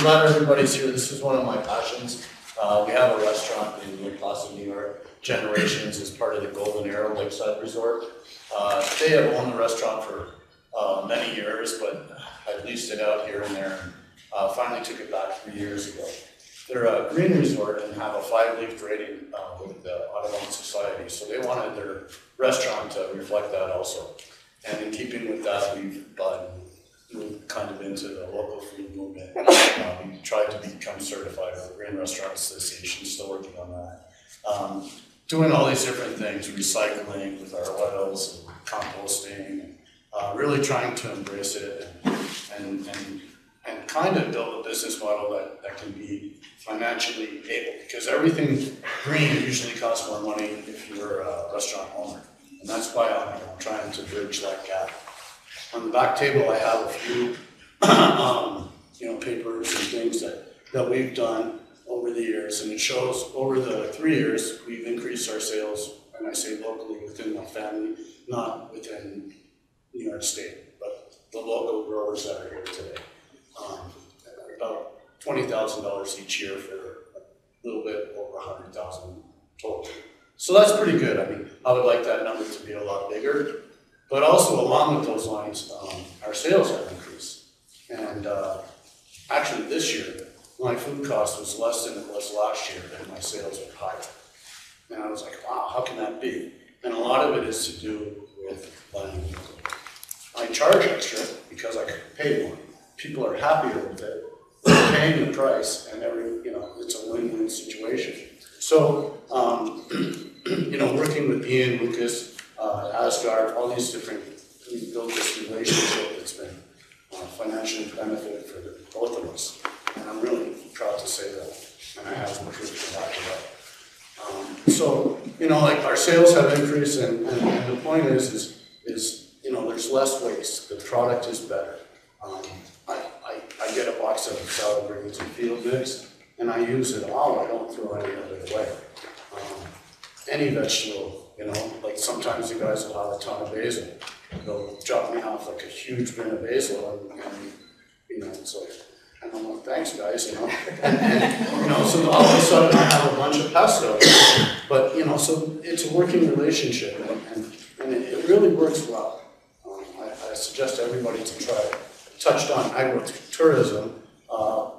glad everybody's here. This is one of my passions. We have a restaurant in Lake Placid, New York. Generations is part of the Golden Arrow Lakeside Resort. They have owned the restaurant for many years, but I leased it out here and there, and finally took it back 3 years ago. They're a green resort and have a 5-leaf rating with the Audubon Society, so they wanted their restaurant to reflect that also. And in keeping with that, we've moved kind of into the local food movement. We tried to become certified with the Green Restaurant Association, still working on that. Doing all these different things, recycling with our oils and composting, really trying to embrace it and kind of build a business model that can be financially able, because everything green usually costs more money if you're a restaurant owner. And that's why I'm trying to bridge that gap. On the back table, I have a few papers and things that we've done over the years, and it shows over the 3 years we've increased our sales, and I say locally within my family, not within New York State, but the local growers that are here today. About $20,000 each year for a little bit over 100,000 total. So that's pretty good. I mean, I would like that number to be a lot bigger, but also along with those lines, our sales have increased. And actually this year, my food cost was less than it was last year, and my sales are higher. And I was like, wow, how can that be? And a lot of it is to do with buying local. I charge extra because I can pay more. People are happier with it. They're paying the price, and it's a win-win situation. So, working with Ian, Lucas, Asgard, all these different, we built this relationship that's been financially benefit for both of us. And I'm really proud to say that, and I have the proof to back it up. Our sales have increased, and the point is there's less waste. The product is better. I get a box of salad greens and field mix, and I use it all. I don't throw any of it away. Any vegetable, like sometimes you guys will have a ton of basil. They'll drop me off like a huge bin of basil, and it's like, and I'm like, thanks guys, so all of a sudden I have a bunch of pesto. But, so it's a working relationship, and it really works well. I suggest everybody to try it. Touched on agritourism.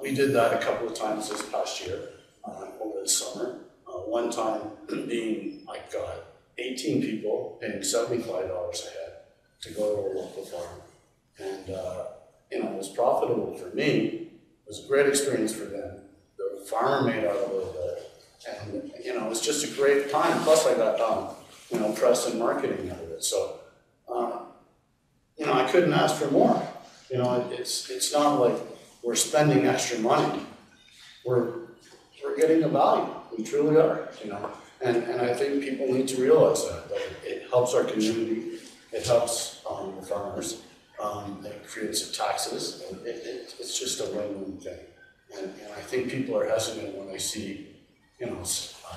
We did that a couple of times this past year, over the summer. One time being, I got 18 people paying $75 a head to go to a local farm. And, it was profitable for me. It was a great experience for them. The farmer made out a little bit. And, it was just a great time. Plus I got, press and marketing out of it. So, I couldn't ask for more. It's not like we're spending extra money. We're getting a value. We truly are, And I think people need to realize that it helps our community. It helps the farmers. It creates taxes. It's just a win-win thing. And I think people are hesitant when they see, a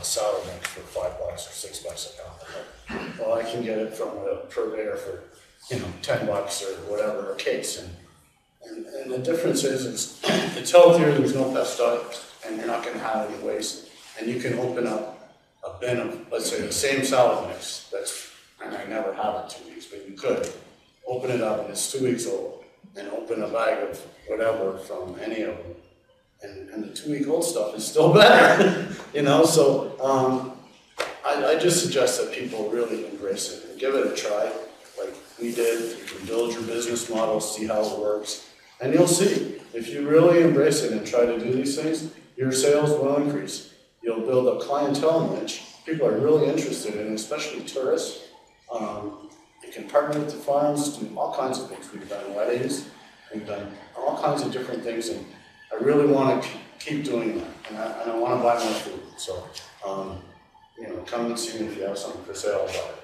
salad mix for $5 or $6 a pound. Well, I can get it from a purveyor for, $10 or whatever a case. And the difference is it's healthier, there's no pesticides, and you're not going to have any waste. And you can open up a bin of, let's say, the same salad mix and I never have it 2 weeks, but you could open it up and it's 2 weeks old, and open a bag of whatever from any of them. And the 2-week-old stuff is still better, So I just suggest that people really embrace it and give it a try, like we did. You can build your business model, see how it works, and you'll see. If you really embrace it and try to do these things, your sales will increase. You'll build a clientele niche. People are really interested in it, especially tourists. You can partner with the farms, do all kinds of things. We've done weddings, we've done all kinds of different things, and I really want to keep doing that, and I want to buy more food. So, come and see me if you have something for sale about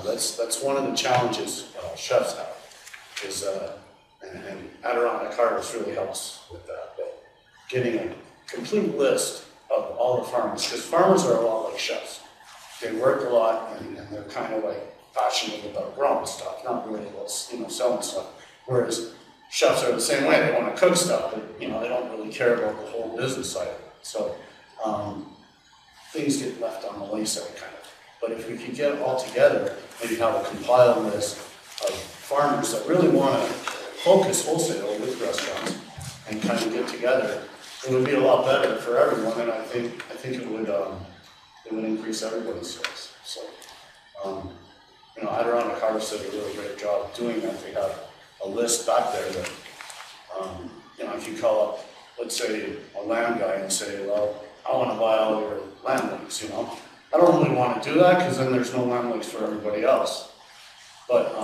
it. That's one of the challenges chefs have, is, and Adirondack Harvest really helps with that, but getting a complete list of all the farmers, because farmers are a lot like chefs. They work a lot, and they're kind of like passionate about growing stuff, not really about selling stuff. Whereas chefs are the same way. They want to cook stuff, but they don't care about the whole business side of it. So, things get left on the wayside kind of. But if we could get it all together, maybe have a compiled list of farmers that really want to focus wholesale with restaurants and kind of get together, it would be a lot better for everyone, and I think it would increase everybody's sales. So, you know, Adirondack Harvest did a really great job of doing that. They have a list back there that, you know, if you call up, let's say, a land guy and say, well, I want to buy all your land lease, you know. I don't really want to do that because then there's no land lease for everybody else. But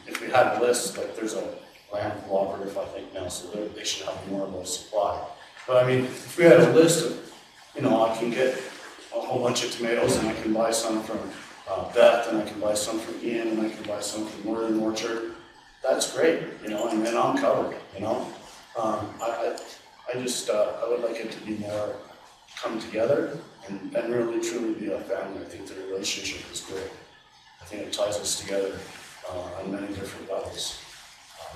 if we had a list, like there's a land cooperative, I think now, so they should have more of a supply. But I mean, if we had a list of, you know, I can get a whole bunch of tomatoes and I can buy some from Beth, and I can buy some from Ian, and I can buy some from Northern Orchard, that's great, you know, and then I'm covered, you know. I would like it to be more come together and really truly be a family. I think the relationship is great. I think it ties us together on many different levels,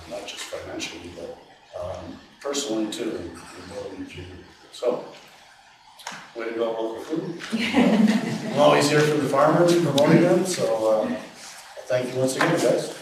not just financially, but personally too, and ability to. So, way to go, local food. I'm always here for the farmers, promoting them, so thank you once again, guys.